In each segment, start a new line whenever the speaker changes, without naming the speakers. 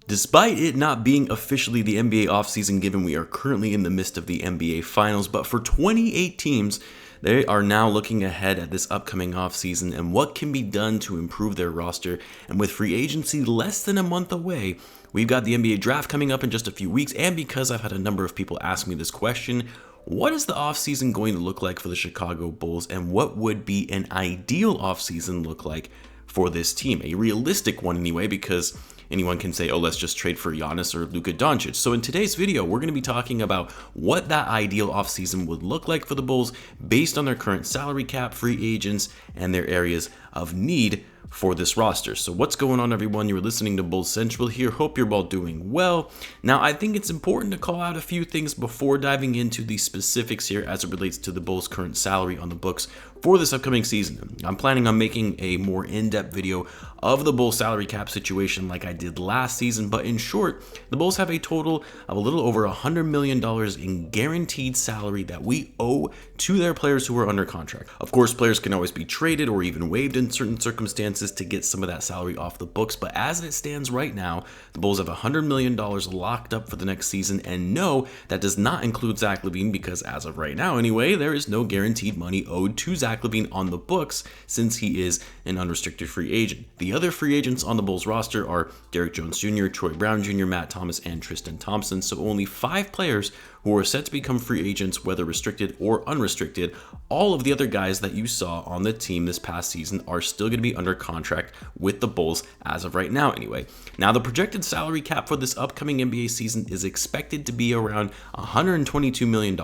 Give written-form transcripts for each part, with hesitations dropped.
Despite it not being officially the NBA offseason, given we are currently in the midst of the NBA Finals, but for 28 teams, they are now looking ahead at this upcoming offseason and what can be done to improve their roster. And with free agency less than a month away, we've got the NBA draft coming up in just a few weeks. And because I've had a number of people ask me this question, what is the offseason going to look like for the Chicago Bulls, and what would be an ideal offseason look like for this team? A realistic one anyway, because anyone can say, oh, let's just trade for Giannis or Luka Doncic. So in today's video, we're going to be talking about what that ideal offseason would look like for the Bulls based on their current salary cap, free agents, and their areas of need for this roster. So what's going on, everyone? You're listening to Bulls Central here. Hope you're all doing well. Now, I think it's important to call out a few things before diving into the specifics here as it relates to the Bulls' current salary on the books for this upcoming season. I'm planning on making a more in-depth video of the Bulls' salary cap situation like I did last season, but in short, the Bulls have a total of a little over $100 million in guaranteed salary that we owe to their players who are under contract. Of course, players can always be traded or even waived in certain circumstances to get some of that salary off the books, but as it stands right now, the Bulls have $100 million locked up for the next season, and no, that does not include Zach Levine, because as of right now anyway, there is no guaranteed money owed to Zach Levine on the books since he is an unrestricted free agent. The other free agents on the Bulls roster are Derrick Jones Jr., Troy Brown Jr., Matt Thomas, and Tristan Thompson, so only 5 players who are set to become free agents, whether restricted or unrestricted. All of the other guys that you saw on the team this past season are still going to be under contract with the Bulls as of right now anyway. Now, the projected salary cap for this upcoming NBA season is expected to be around $122 million.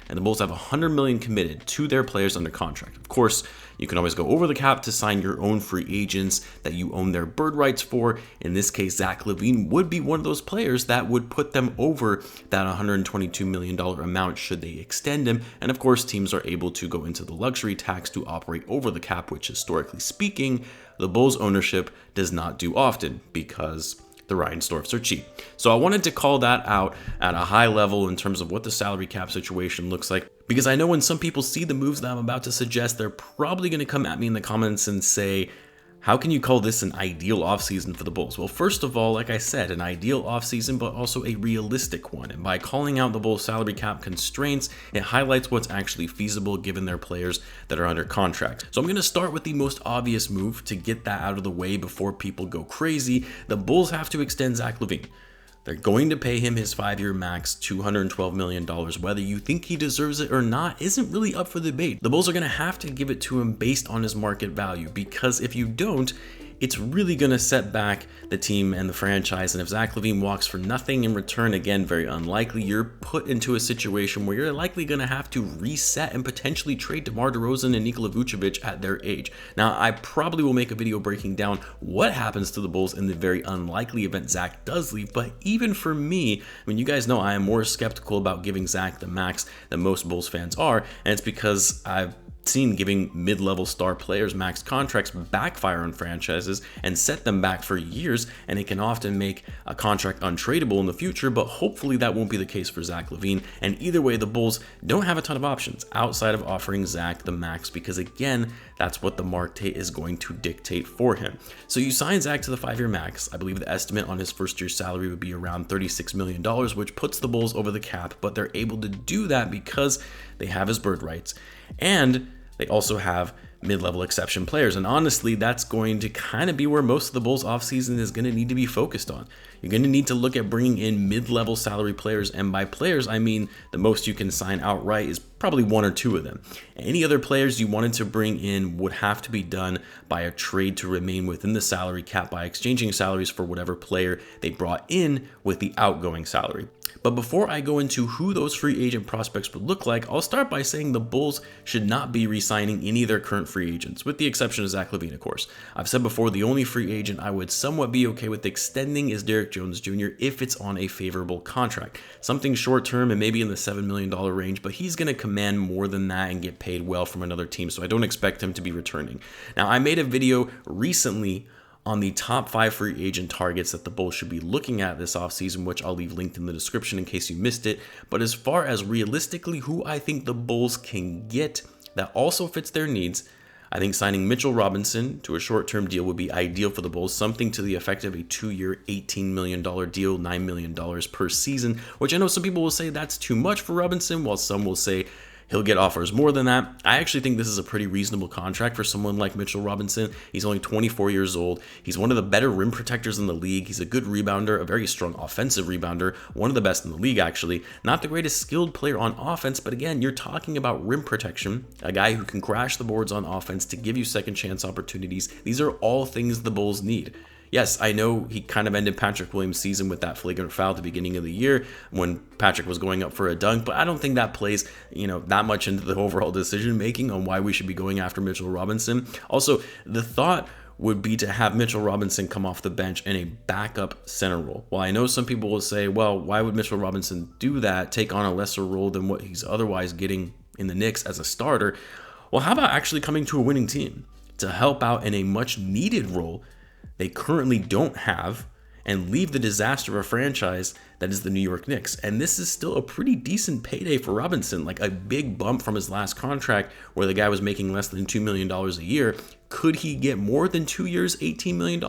And the Bulls have $100 million committed to their players under contract. Of course, you can always go over the cap to sign your own free agents that you own their bird rights for. In this case, Zach Levine would be one of those players that would put them over that $122 million amount should they extend him. And of course, teams are able to go into the luxury tax to operate over the cap, which historically speaking, the Bulls ownership does not do often because the Reinsdorfs are cheap. So I wanted to call that out at a high level in terms of what the salary cap situation looks like, because I know when some people see the moves that I'm about to suggest, they're probably going to come at me in the comments and say, how can you call this an ideal offseason for the Bulls? Well, first of all, like I said, an ideal offseason, but also a realistic one. And by calling out the Bulls' salary cap constraints, it highlights what's actually feasible given their players that are under contract. So I'm going to start with the most obvious move to get that out of the way before people go crazy. The Bulls have to extend Zach Levine. They're going to pay him his 5-year max, $212 million. Whether you think he deserves it or not isn't really up for debate. The Bulls are going to have to give it to him based on his market value, because if you don't, it's really going to set back the team and the franchise. And if Zach Levine walks for nothing in return, again, very unlikely, you're put into a situation where you're likely going to have to reset and potentially trade DeMar DeRozan and Nikola Vucevic at their age. Now, I probably will make a video breaking down what happens to the Bulls in the very unlikely event Zach does leave. But even for me, I mean, you guys know I am more skeptical about giving Zach the max than most Bulls fans are. And it's because I've seen giving mid-level star players max contracts backfire on franchises and set them back for years, and it can often make a contract untradeable in the future, but hopefully that won't be the case for Zach Levine. And either way, the Bulls don't have a ton of options outside of offering Zach the max, because again, that's what the market is going to dictate for him. So you sign Zach to the 5-year max. I believe the estimate on his first year salary would be around $36 million, which puts the Bulls over the cap, but they're able to do that because they have his bird rights, and they also have mid-level exception players. And honestly, that's going to kind of be where most of the Bulls offseason is going to need to be focused on. You're going to need to look at bringing in mid-level salary players, and by players, I mean the most you can sign outright is probably 1 or 2 of them. Any other players you wanted to bring in would have to be done by a trade to remain within the salary cap by exchanging salaries for whatever player they brought in with the outgoing salary. But before I go into who those free agent prospects would look like, I'll start by saying the Bulls should not be re-signing any of their current free agents, with the exception of Zach Levine, of course. I've said before, the only free agent I would somewhat be okay with extending is Derrick Jones Jr. if it's on a favorable contract. Something short-term and maybe in the $7 million range, but he's going to command more than that and get paid well from another team, so I don't expect him to be returning. Now, I made a video recently on the top 5 free agent targets that the Bulls should be looking at this offseason, which I'll leave linked in the description in case you missed it. But as far as realistically who I think the Bulls can get that also fits their needs, I think signing Mitchell Robinson to a short-term deal would be ideal for the Bulls, something to the effect of a 2-year, $18 million deal, $9 million per season, which I know some people will say that's too much for Robinson, while some will say he'll get offers more than that. I actually think this is a pretty reasonable contract for someone like Mitchell Robinson. He's only 24 years old. He's one of the better rim protectors in the league. He's a good rebounder, a very strong offensive rebounder, one of the best in the league actually. Not the greatest skilled player on offense, but again, you're talking about rim protection, a guy who can crash the boards on offense to give you second chance opportunities. These are all things the Bulls need. Yes, I know he kind of ended Patrick Williams' season with that flagrant foul at the beginning of the year when Patrick was going up for a dunk, but I don't think that plays, that much into the overall decision making on why we should be going after Mitchell Robinson. Also, the thought would be to have Mitchell Robinson come off the bench in a backup center role. While I know some people will say, well, why would Mitchell Robinson do that, take on a lesser role than what he's otherwise getting in the Knicks as a starter? Well, how about actually coming to a winning team to help out in a much needed role they currently don't have and leave the disaster of a franchise that is the New York Knicks? And this is still a pretty decent payday for Robinson, like a big bump from his last contract where the guy was making less than $2 million a year. Could he get more than 2 years, $18 million?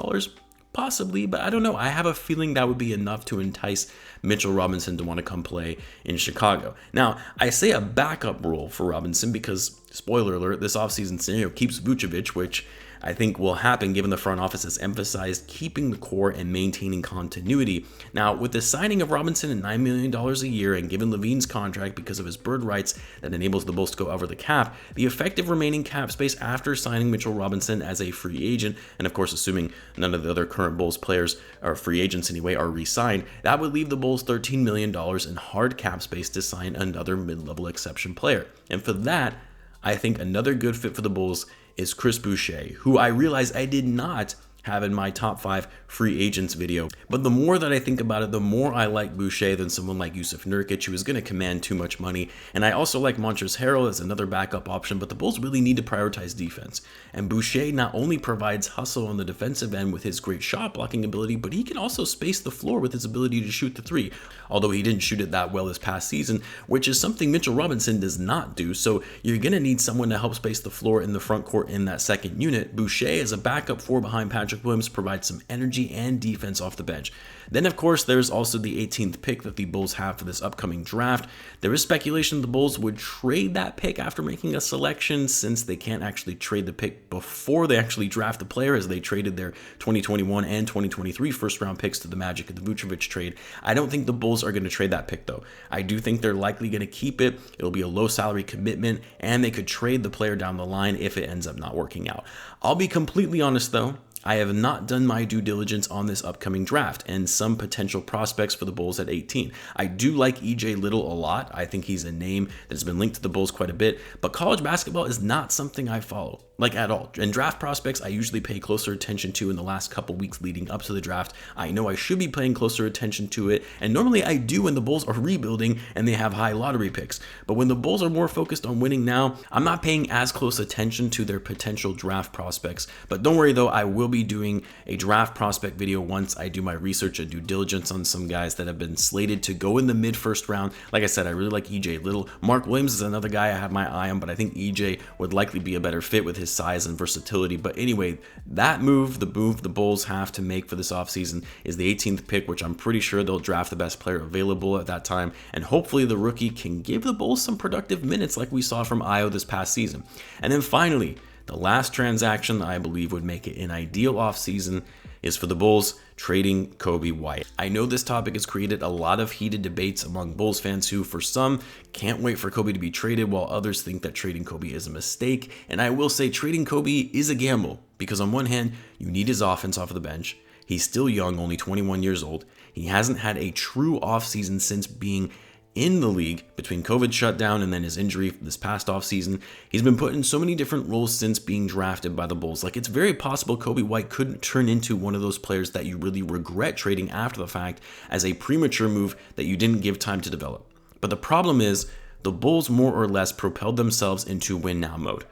Possibly, but I don't know. I have a feeling that would be enough to entice Mitchell Robinson to want to come play in Chicago. Now, I say a backup role for Robinson because, spoiler alert, this offseason scenario keeps Vucevic, which I think will happen given the front office has emphasized keeping the core and maintaining continuity. Now, with the signing of Robinson at $9 million a year and given Levine's contract because of his bird rights that enables the Bulls to go over the cap, the effective remaining cap space after signing Mitchell Robinson as a free agent, and of course assuming none of the other current Bulls players or free agents anyway are re-signed, that would leave the Bulls $13 million in hard cap space to sign another mid-level exception player. And for that, I think another good fit for the Bulls is Chris Boucher, who I realize I did not have in my top 5 free agents video. But the more that I think about it, the more I like Boucher than someone like Jusuf Nurkic, who is going to command too much money. And I also like Montrezl Harrell as another backup option, but the Bulls really need to prioritize defense. And Boucher not only provides hustle on the defensive end with his great shot blocking ability, but he can also space the floor with his ability to shoot the three, although he didn't shoot it that well this past season, which is something Mitchell Robinson does not do. So you're going to need someone to help space the floor in the front court in that second unit. Boucher as a backup 4 behind Patrick Williams provides some energy and defense off the bench. Then, of course, there's also the 18th pick that the Bulls have for this upcoming draft. There is speculation the Bulls would trade that pick after making a selection, since they can't actually trade the pick before they actually draft the player, as they traded their 2021 and 2023 first-round picks to the Magic at the Vucevic trade. I don't think the Bulls are going to trade that pick, though. I do think they're likely going to keep it. It'll be a low salary commitment, and they could trade the player down the line if it ends up not working out. I'll be completely honest, though. I have not done my due diligence on this upcoming draft and some potential prospects for the Bulls at 18. I do like EJ Little a lot. I think he's a name that's been linked to the Bulls quite a bit, but college basketball is not something I follow, like at all. And draft prospects I usually pay closer attention to in the last couple weeks leading up to the draft. I know I should be paying closer attention to it, and normally I do when the Bulls are rebuilding and they have high lottery picks. But when the Bulls are more focused on winning now, I'm not paying as close attention to their potential draft prospects. But don't worry though, I will be doing a draft prospect video once I do my research and due diligence on some guys that have been slated to go in the mid-first round. Like I said, I really like EJ Little. Mark Williams is another guy I have my eye on, but I think EJ would likely be a better fit with his size and versatility. But anyway, that move the Bulls have to make for this offseason is the 18th pick, which I'm pretty sure they'll draft the best player available at that time, and hopefully the rookie can give the Bulls some productive minutes like we saw from Ayo this past season. And then finally, the last transaction that I believe would make it an ideal offseason is for the Bulls trading Coby White. I know this topic has created a lot of heated debates among Bulls fans who, for some, can't wait for Coby to be traded, while others think that trading Coby is a mistake. And I will say trading Coby is a gamble, because on one hand, you need his offense off of the bench. He's still young, only 21 years old. He hasn't had a true offseason since being in the league between COVID shutdown and then his injury this past offseason. He's been put in so many different roles since being drafted by the Bulls. Like, it's very possible Coby White could turn into one of those players that you really regret trading after the fact as a premature move that you didn't give time to develop. But the problem is, the Bulls more or less propelled themselves into win now mode.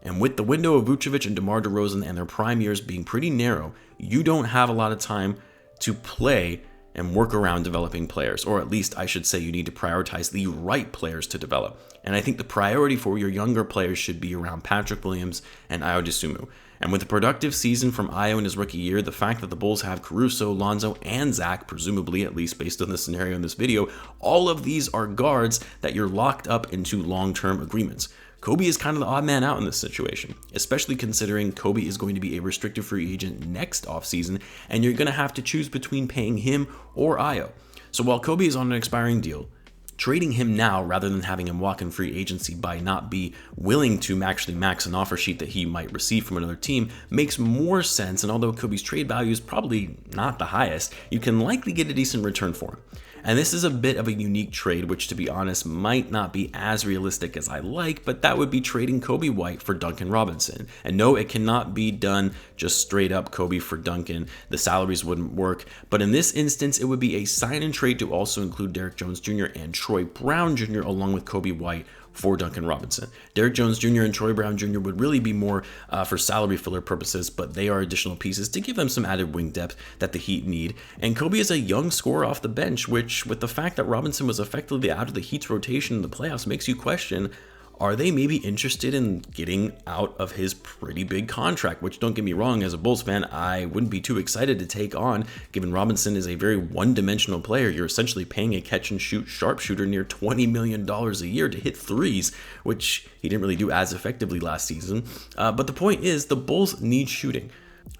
And with the window of Vucevic and DeMar DeRozan and their prime years being pretty narrow, you don't have a lot of time to play and work around developing players, or at least I should say you need to prioritize the right players to develop. And I think the priority for your younger players should be around Patrick Williams and Dosunmu. And with a productive season from Ayo in his rookie year, the fact that the Bulls have Caruso, Lonzo, and Zach, presumably at least based on the scenario in this video, all of these are guards that you're locked up into long-term agreements. Coby is kind of the odd man out in this situation, especially considering Coby is going to be a restricted free agent next offseason, and you're going to have to choose between paying him or Ayo. So while Coby is on an expiring deal, trading him now rather than having him walk in free agency by not be willing to actually max an offer sheet that he might receive from another team makes more sense, and although Coby's trade value is probably not the highest, you can likely get a decent return for him. And this is a bit of a unique trade, which to be honest might not be as realistic as I like, but that would be trading Coby White for Duncan Robinson. And no, it cannot be done just straight up Coby for Duncan. The salaries wouldn't work. But in this instance, it would be a sign and trade to also include Derrick Jones Jr. and Troy Brown Jr. along with Coby White for Duncan Robinson. Derrick Jones Jr. and Troy Brown Jr. would really be more for salary filler purposes, but they are additional pieces to give them some added wing depth that the Heat need. And Coby is a young scorer off the bench, which with the fact that Robinson was effectively out of the Heat's rotation in the playoffs makes you question, are they maybe interested in getting out of his pretty big contract? Which, don't get me wrong, as a Bulls fan, I wouldn't be too excited to take on, given Robinson is a very one-dimensional player. You're essentially paying a catch-and-shoot sharpshooter near $20 million a year to hit threes, which he didn't really do as effectively last season. But the point is, the Bulls need shooting.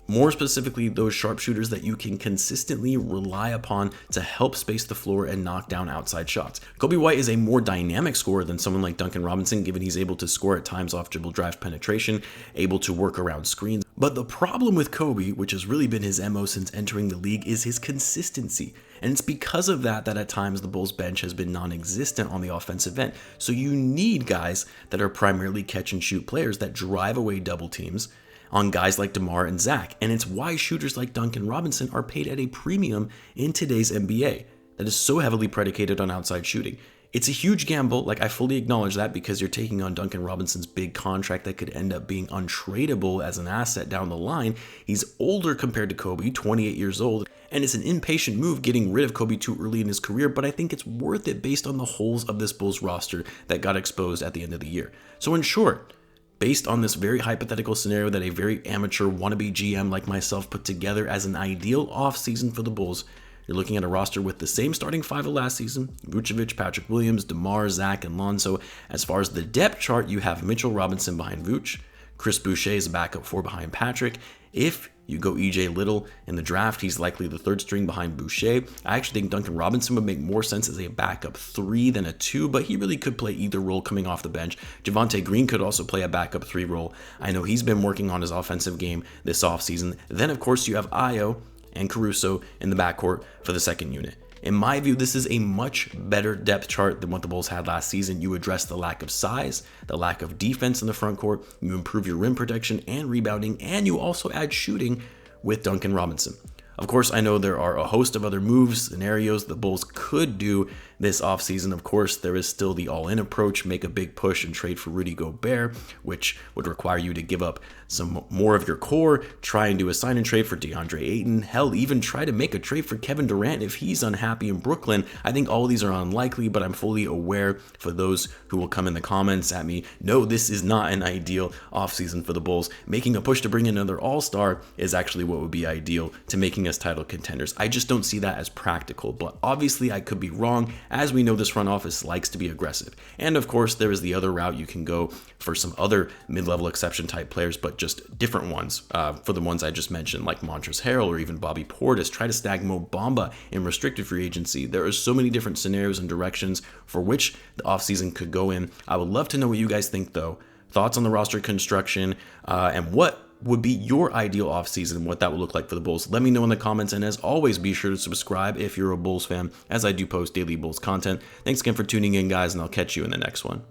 More specifically, those sharpshooters that you can consistently rely upon to help space the floor and knock down outside shots. Coby White is a more dynamic scorer than someone like Duncan Robinson, given he's able to score at times off dribble drive penetration, able to work around screens. But the problem with Coby, which has really been his MO since entering the league, is his consistency. And it's because of that at times the Bulls bench has been non-existent on the offensive end. So you need guys that are primarily catch and shoot players that drive away double teams on guys like DeMar and Zach. And it's why shooters like Duncan Robinson are paid at a premium in today's NBA that is so heavily predicated on outside shooting. It's a huge gamble, like I fully acknowledge that, because you're taking on Duncan Robinson's big contract that could end up being untradeable as an asset down the line. He's older compared to Coby, 28 years old, and it's an impatient move getting rid of Coby too early in his career, but I think it's worth it based on the holes of this Bulls roster that got exposed at the end of the year. So in short, based on this very hypothetical scenario that a very amateur wannabe GM like myself put together as an ideal offseason for the Bulls, you're looking at a roster with the same starting five of last season: Vucevic, Patrick Williams, DeMar, Zach, and Lonzo. As far as the depth chart, you have Mitchell Robinson behind Vuce, Chris Boucher is a backup four behind Patrick. If you go EJ Little in the draft, he's likely the third string behind Boucher. I actually think Duncan Robinson would make more sense as a backup 3 than a 2, but he really could play either role coming off the bench. Javonte Green could also play a backup 3 role. I know he's been working on his offensive game this offseason. Then, of course, you have Ayo and Caruso in the backcourt for the second unit. In my view, this is a much better depth chart than what the Bulls had last season. You address the lack of size, the lack of defense in the front court, you improve your rim protection and rebounding, and you also add shooting with Duncan Robinson. Of course, I know there are a host of other moves, scenarios the Bulls could do this offseason. Of course, there is still the all-in approach, make a big push and trade for Rudy Gobert, which would require you to give up some more of your core, try and do a sign and trade for DeAndre Ayton, hell, even try to make a trade for Kevin Durant if he's unhappy in Brooklyn. I think all of these are unlikely, but I'm fully aware for those who will come in the comments at me, no, this is not an ideal offseason for the Bulls. Making a push to bring in another all-star is actually what would be ideal to making us title contenders. I just don't see that as practical, but obviously I could be wrong. As we know, this front office likes to be aggressive. And of course, there is the other route you can go for some other mid-level exception type players, but just different ones. For the ones I just mentioned, like Montrezl Harrell or even Bobby Portis, try to snag Mo Bamba in restricted free agency. There are so many different scenarios and directions for which the offseason could go in. I would love to know what you guys think, though. Thoughts on the roster construction and what would be your ideal offseason and what that would look like for the Bulls. Let me know in the comments, and as always, be sure to subscribe if you're a Bulls fan, as I do post daily Bulls content. Thanks again for tuning in, guys, and I'll catch you in the next one.